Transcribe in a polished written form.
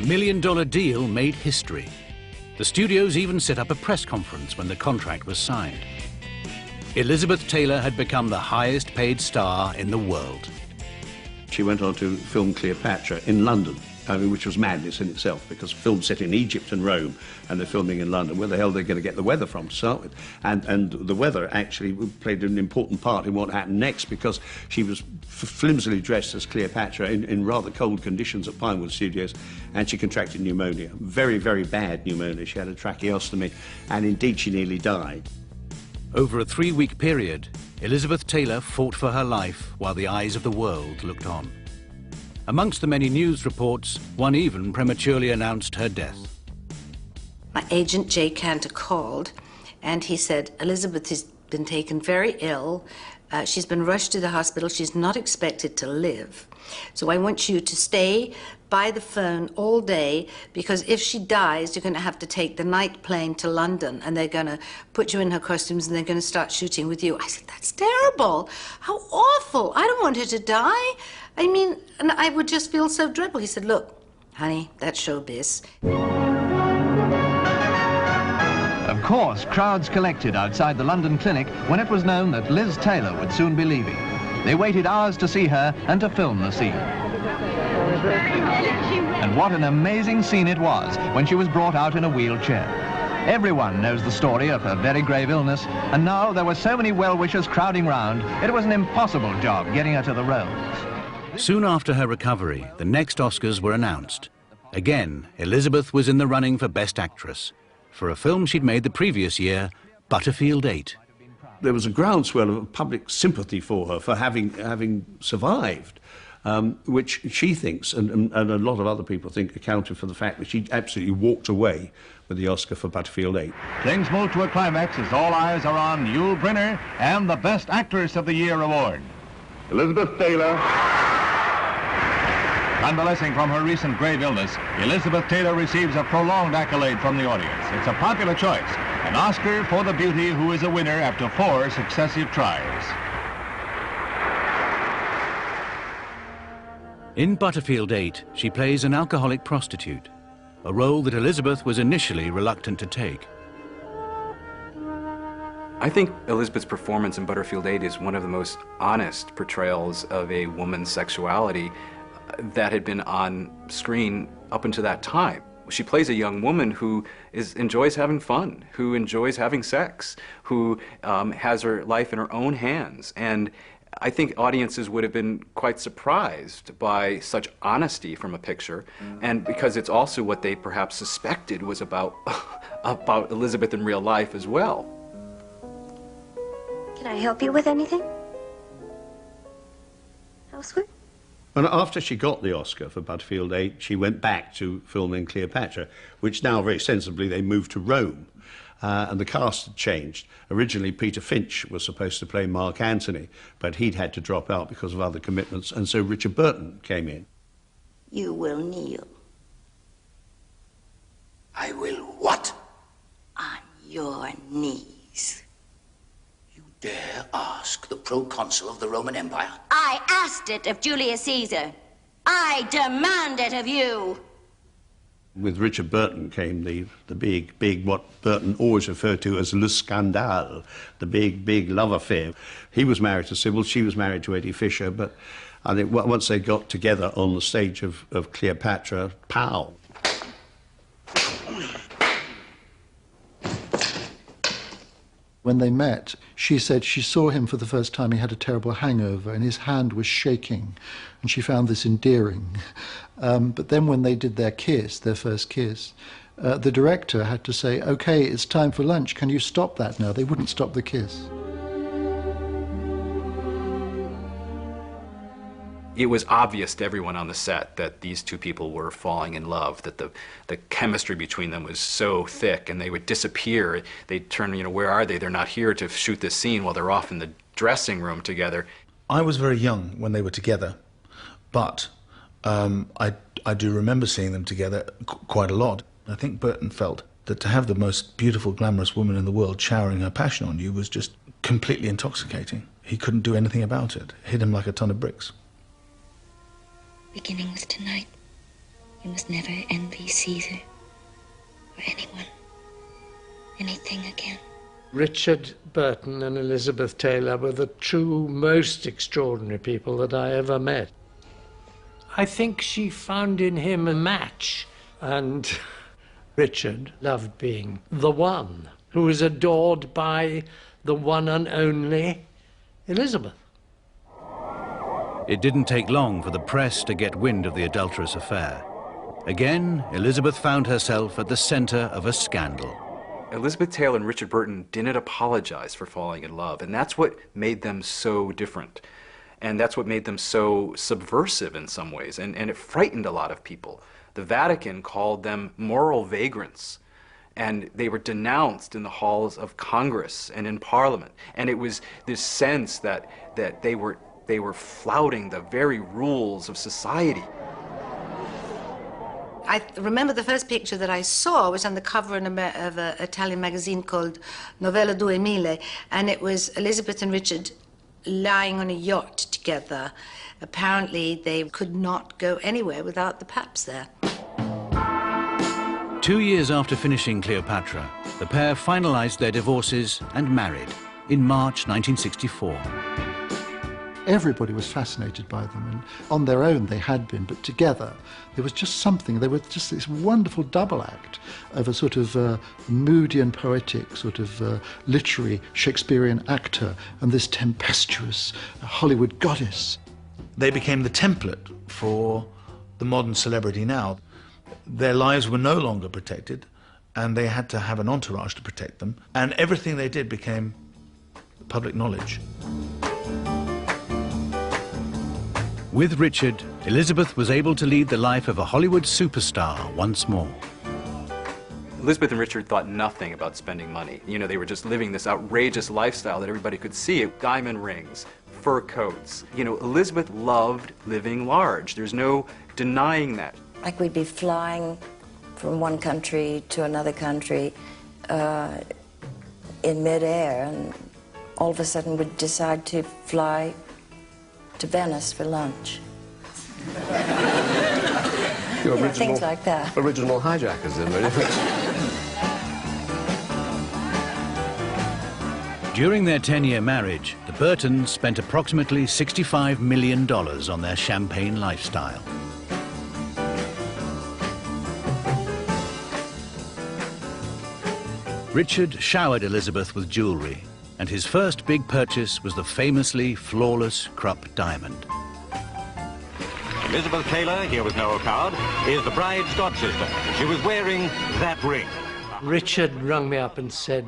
million-dollar deal made history. The studios even set up a press conference when the contract was signed. Elizabeth Taylor had become the highest-paid star in the world. She went on to film Cleopatra in London, which was madness in itself, because film set in Egypt and Rome, and they're filming in London. Where the hell are they going to get the weather from to start with? And the weather actually played an important part in what happened next, because she was flimsily dressed as Cleopatra in rather cold conditions at Pinewood Studios, and she contracted pneumonia. Very, very bad pneumonia. She had a tracheostomy, and indeed she nearly died. Over a 3-week period, Elizabeth Taylor fought for her life while the eyes of the world looked on. Amongst the many news reports, one even prematurely announced her death. My agent, Jay Cantor, called, and he said, Elizabeth has been taken very ill. She's been rushed to the hospital. She's not expected to live. So I want you to stay by the phone all day, because if she dies, you're going to have to take the night plane to London, and they're going to put you in her costumes, and they're going to start shooting with you. I said, that's terrible. How awful. I don't want her to die. I mean, and I would just feel so dreadful. He said, look, honey, that's showbiz. Of course, crowds collected outside the London clinic when it was known that Liz Taylor would soon be leaving. They waited hours to see her and to film the scene. And what an amazing scene it was when she was brought out in a wheelchair. Everyone knows the story of her very grave illness, and now there were so many well-wishers crowding round, it was an impossible job getting her to the roles. Soon after her recovery, the next Oscars were announced. Again, Elizabeth was in the running for Best Actress for a film she'd made the previous year, Butterfield 8. There was a groundswell of public sympathy for her for having survived, which she thinks, and a lot of other people think, accounted for the fact that she absolutely walked away with the Oscar for Butterfield 8. Things move to a climax as all eyes are on Yul Brynner and the Best Actress of the Year award. Elizabeth Taylor. Convalescing from her recent grave illness, Elizabeth Taylor receives a prolonged accolade from the audience. It's a popular choice, an Oscar for the beauty who is a winner after 4 successive tries. In Butterfield 8, she plays an alcoholic prostitute, a role that Elizabeth was initially reluctant to take. I think Elizabeth's performance in Butterfield 8 is one of the most honest portrayals of a woman's sexuality that had been on screen up until that time. She plays a young woman who enjoys having fun, who enjoys having sex, who has her life in her own hands. And I think audiences would have been quite surprised by such honesty from a picture, and because it's also what they perhaps suspected was about Elizabeth in real life as well. Can I help you with anything? Elsewhere? And after she got the Oscar for Butterfield 8, she went back to filming Cleopatra, which now, very sensibly, they moved to Rome. And the cast had changed. Originally, Peter Finch was supposed to play Mark Antony, but he'd had to drop out because of other commitments, and so Richard Burton came in. You will kneel. I will what? On your knees. You dare ask the proconsul of the Roman Empire? I asked it of Julius Caesar. I demand it of you. With Richard Burton came the big, what Burton always referred to as le scandale, the big love affair. He was married to Sybil, she was married to Eddie Fisher, but I think once they got together on the stage of Cleopatra, pow. When they met, she said she saw him for the first time. He had a terrible hangover and his hand was shaking, and she found this endearing. But then when they did their kiss, their first kiss, the director had to say, "Okay, it's time for lunch. Can you stop that now?" They wouldn't stop the kiss. It was obvious to everyone on the set that these two people were falling in love, that the chemistry between them was so thick, and they would disappear. They'd turn, where are they? They're not here to shoot this scene while they're off in the dressing room together. I was very young when they were together, but I do remember seeing them together quite a lot. I think Burton felt that to have the most beautiful, glamorous woman in the world showering her passion on you was just completely intoxicating. He couldn't do anything about it. It hit him like a ton of bricks. Beginning with tonight, You must never envy Caesar or anyone, anything again. Richard Burton and Elizabeth Taylor were the two most extraordinary people that I ever met. I think she found in him a match, and Richard loved being the one who was adored by the one and only Elizabeth. It didn't take long for the press to get wind of the adulterous affair. Again, Elizabeth found herself at the center of a scandal. Elizabeth Taylor and Richard Burton didn't apologize for falling in love, and that's what made them so different. And that's what made them so subversive in some ways, and it frightened a lot of people. The Vatican called them moral vagrants, and they were denounced in the halls of Congress and in Parliament. And it was this sense that they were flouting the very rules of society. I remember the first picture that I saw was on the cover of an Italian magazine called Novella 2000, and it was Elizabeth and Richard lying on a yacht together. Apparently, they could not go anywhere without the paps there. 2 years after finishing Cleopatra, the pair finalized their divorces and married in March 1964. Everybody was fascinated by them, and on their own they had been, but together there was just something. They were just this wonderful double act of a sort of moody and poetic, sort of literary Shakespearean actor and this tempestuous Hollywood goddess. They became the template for the modern celebrity now. Their lives were no longer protected, and they had to have an entourage to protect them, and everything they did became public knowledge. With Richard, Elizabeth was able to lead the life of a Hollywood superstar once more. Elizabeth and Richard thought nothing about spending money. You know, they were just living this outrageous lifestyle that everybody could see. Diamond rings, fur coats. You know, Elizabeth loved living large. There's no denying that. Like we'd be flying from one country to another country in midair, and all of a sudden we'd decide to fly to Venice for lunch. Things like that. Original hijackers then, really. During their 10-year marriage, the Burtons spent approximately $65 million on their champagne lifestyle. Richard showered Elizabeth with jewelry, and his first big purchase was the famously flawless Krupp diamond. Elizabeth Taylor, here with Noel Coward, is the bride's godsister. She was wearing that ring. Richard rang me up and said,